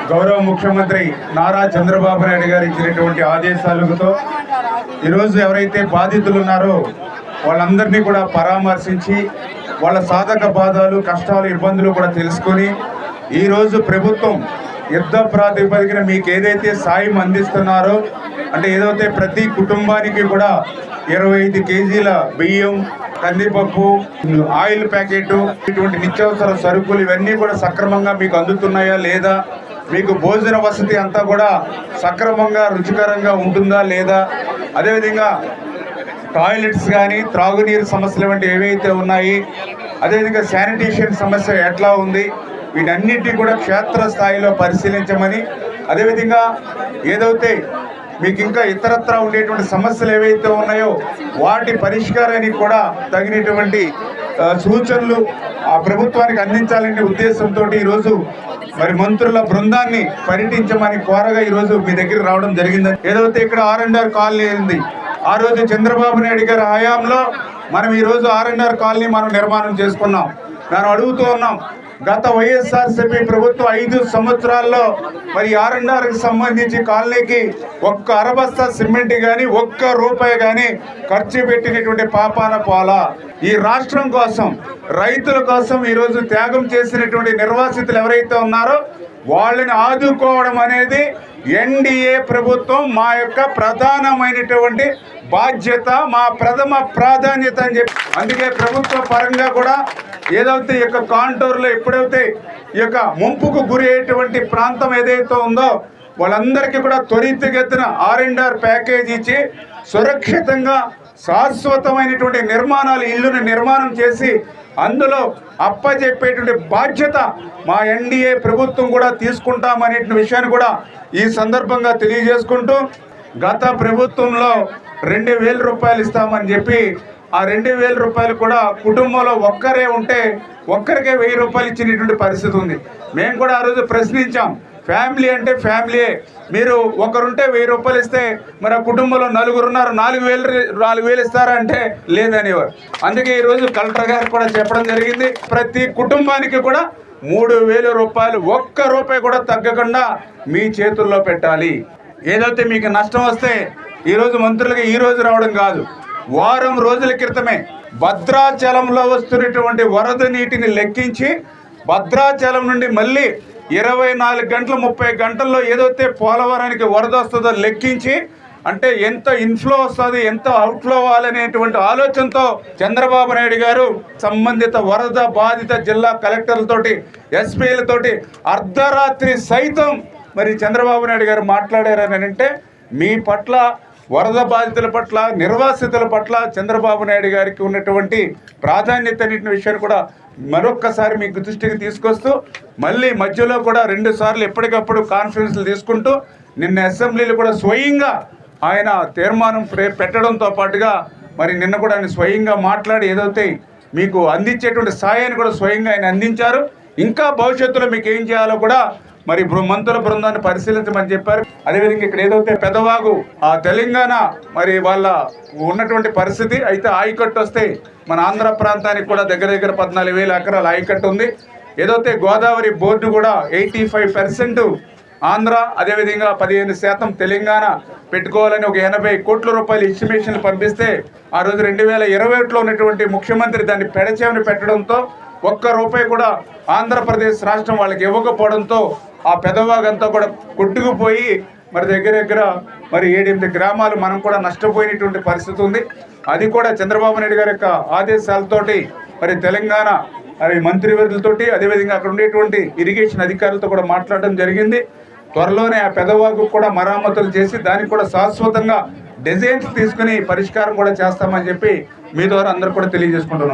గౌరవ ముఖ్యమంత్రి నారా చంద్రబాబు నాయుడు గారు ఇచ్చినటువంటి ఆదేశాలతో ఈరోజు ఎవరైతే బాధితులు ఉన్నారో వాళ్ళందరినీ కూడా పరామర్శించి వాళ్ళ సాధక బాధలు, కష్టాలు, ఇబ్బందులు కూడా తెలుసుకొని ఈరోజు ప్రభుత్వం యుద్ధ ప్రాతిపదికన మీకు ఏదైతే సాయం అందిస్తున్నారో అంటే ఏదైతే ప్రతి కుటుంబానికి కూడా 25 కేజీల బియ్యం, కందిపప్పు, ఆయిల్ ప్యాకెట్, ఇటువంటి నిత్యావసర సరుకులు ఇవన్నీ కూడా సక్రమంగా మీకు అందుతున్నాయా లేదా, మీకు భోజన వసతి అంతా కూడా సక్రమంగా రుచికరంగా ఉంటుందా లేదా, అదేవిధంగా టాయిలెట్స్ కానీ త్రాగునీరు సమస్యలు వంటి ఏవైతే ఉన్నాయి, అదేవిధంగా శానిటేషన్ సమస్య ఎట్లా ఉంది, వీటన్నిటినీ కూడా క్షేత్రస్థాయిలో పరిశీలించమని, అదేవిధంగా ఏదైతే మీకు ఇంకా ఇతరత్రా ఉండేటువంటి సమస్యలు ఏవైతే ఉన్నాయో వాటి పరిష్కారానికి కూడా తగినటువంటి సూచనలు ఆ ప్రభుత్వానికి అందించాలనే ఉద్దేశంతో ఈరోజు మరి మంత్రుల బృందాన్ని పర్యటించమని కోరగా ఈరోజు మీ దగ్గర రావడం జరిగిందని. ఏదైతే ఇక్కడ R&R కాలనీ ఉంది, ఆ రోజు చంద్రబాబు నాయుడు గారి హయాంలో మనం ఈరోజు R&R కాలనీ మనం నిర్మాణం చేసుకున్నాం. మనం అడుగుతూ ఉన్నాం, గత వైఎస్ఆర్సీపీ ప్రభుత్వం 5 సంవత్సరాల్లో మరి R&Rకి సంబంధించి కాలనీకి ఒక్క అరబస్తా సిమెంట్ కానీ ఒక్క రూపాయి కానీ ఖర్చు పెట్టినటువంటి పాపాన పోలా. ఈ రాష్ట్రం కోసం, రైతుల కోసం ఈరోజు త్యాగం చేసినటువంటి నిర్వాసితులు ఎవరైతే ఉన్నారో వాళ్ళని ఆదుకోవడం అనేది ఎన్డీఏ ప్రభుత్వం మా యొక్క ప్రధానమైనటువంటి బాధ్యత, మా ప్రథమ ప్రాధాన్యత అని చెప్పి, అందుకే ప్రభుత్వ పరంగా కూడా ఏదైతే ఈ యొక్క కాంటూర్లో ఎప్పుడైతే ఈ యొక్క ముంపుకు గురి అయ్యేటువంటి ప్రాంతం ఏదైతే ఉందో వాళ్ళందరికీ కూడా త్వరితగతిన R&R ప్యాకేజ్ ఇచ్చి సురక్షితంగా శాశ్వతమైనటువంటి ఇల్లుని నిర్మాణం చేసి అందులో అప్పచెప్పేటువంటి బాధ్యత మా ఎన్డీఏ ప్రభుత్వం కూడా తీసుకుంటామనే విషయాన్ని కూడా ఈ సందర్భంగా తెలియజేసుకుంటూ, గత ప్రభుత్వంలో 2,000 రూపాయలు ఇస్తామని చెప్పి ఆ 2,000 రూపాయలు కూడా కుటుంబంలో ఒక్కరే ఉంటే ఒక్కరికే 1,000 రూపాయలు ఇచ్చినటువంటి పరిస్థితి ఉంది. మేము కూడా ఆ రోజు ప్రశ్నించాం, ఫ్యామిలీ అంటే ఫ్యామిలీయే, మీరు ఒకరుంటే 1,000 రూపాయలు ఇస్తే మరి ఆ కుటుంబంలో నలుగురు ఉన్నారు, 4,000 ఇస్తారా అంటే లేదనేవారు. అందుకే ఈరోజు కలెక్టర్ గారు కూడా చెప్పడం జరిగింది, ప్రతి కుటుంబానికి కూడా 3,000 రూపాయలు ఒక్క రూపాయి కూడా తగ్గకుండా మీ చేతుల్లో పెట్టాలి. ఏదైతే మీకు నష్టం వస్తే ఈరోజు మంత్రులకి ఈ రోజు రావడం కాదు, వారం రోజుల క్రితమే భద్రాచలంలో వస్తున్నటువంటి వరద నీటిని లెక్కించి భద్రాచలం నుండి మళ్ళీ 24 గంటలు 30 గంటల్లో ఏదైతే పోలవరానికి వరద వస్తుందో లెక్కించి, అంటే ఎంత ఇన్ఫ్లో వస్తుంది ఎంత అవుట్ఫ్లో అవ్వాలనేటువంటి ఆలోచనతో చంద్రబాబు నాయుడు గారు సంబంధిత వరద బాధిత జిల్లా కలెక్టర్లతోటి, ఎస్పీలతోటి అర్ధరాత్రి సైతం మరి చంద్రబాబు నాయుడు గారు మాట్లాడారని అంటే మీ పట్ల, వరద బాధితుల పట్ల, నిర్వాసితుల పట్ల చంద్రబాబు నాయుడు గారికి ఉన్నటువంటి ప్రాధాన్యత అనే విషయాన్ని కూడా మరొక్కసారి మీకు దృష్టికి తీసుకొస్తూ, మళ్ళీ మధ్యలో కూడా 2 సార్లు ఎప్పటికప్పుడు కాన్ఫరెన్స్లు తీసుకుంటూ నిన్న అసెంబ్లీలో కూడా స్వయంగా ఆయన తీర్మానం పెట్టడంతో పాటుగా మరి నిన్న కూడా ఆయన స్వయంగా మాట్లాడి ఏదైతే మీకు అందించేటువంటి సాయాన్ని కూడా స్వయంగా ఆయన అందించారు. ఇంకా భవిష్యత్తులో మీకు ఏం చేయాలో కూడా మరి మంత్రుల బృందాన్ని పరిశీలించమని చెప్పారు. అదేవిధంగా ఇక్కడ ఏదైతే పెదవాగు ఆ తెలంగాణ మరి వాళ్ళ ఉన్నటువంటి పరిస్థితి అయితే ఆయకట్టు వస్తే మన ఆంధ్ర ప్రాంతానికి కూడా దగ్గర 14,000 ఎకరాల ఆయకట్టు ఉంది. ఏదైతే గోదావరి బోర్డు కూడా 85% ఆంధ్ర, అదేవిధంగా 15% తెలంగాణ పెట్టుకోవాలని ఒక 80 కోట్ల రూపాయలు ఎస్టిమేషన్లు పంపిస్తే ఆ రోజు 2021లో ఉన్నటువంటి ముఖ్యమంత్రి దాన్ని పెడచేవని పెట్టడంతో ఒక్క రూపాయి కూడా ఆంధ్రప్రదేశ్ రాష్ట్రం వాళ్ళకి ఇవ్వకపోవడంతో ఆ పెదవాగంతా కూడా కొట్టుకుపోయి మరి దగ్గర మరి 7-8 గ్రామాలు మనం కూడా నష్టపోయినటువంటి పరిస్థితి ఉంది. అది కూడా చంద్రబాబు నాయుడు గారి యొక్క ఆదేశాలతోటి మరి తెలంగాణ మరి మంత్రివర్యులతోటి, అదేవిధంగా అక్కడ ఉండేటువంటి ఇరిగేషన్ అధికారులతో కూడా మాట్లాడడం జరిగింది. త్వరలోనే ఆ పెదవాగు కూడా మరామతులు చేసి దానికి కూడా శాశ్వతంగా డిజైన్స్ తీసుకుని పరిష్కారం కూడా చేస్తామని చెప్పి మీ ద్వారా అందరూ కూడా తెలియజేసుకుంటున్నాం.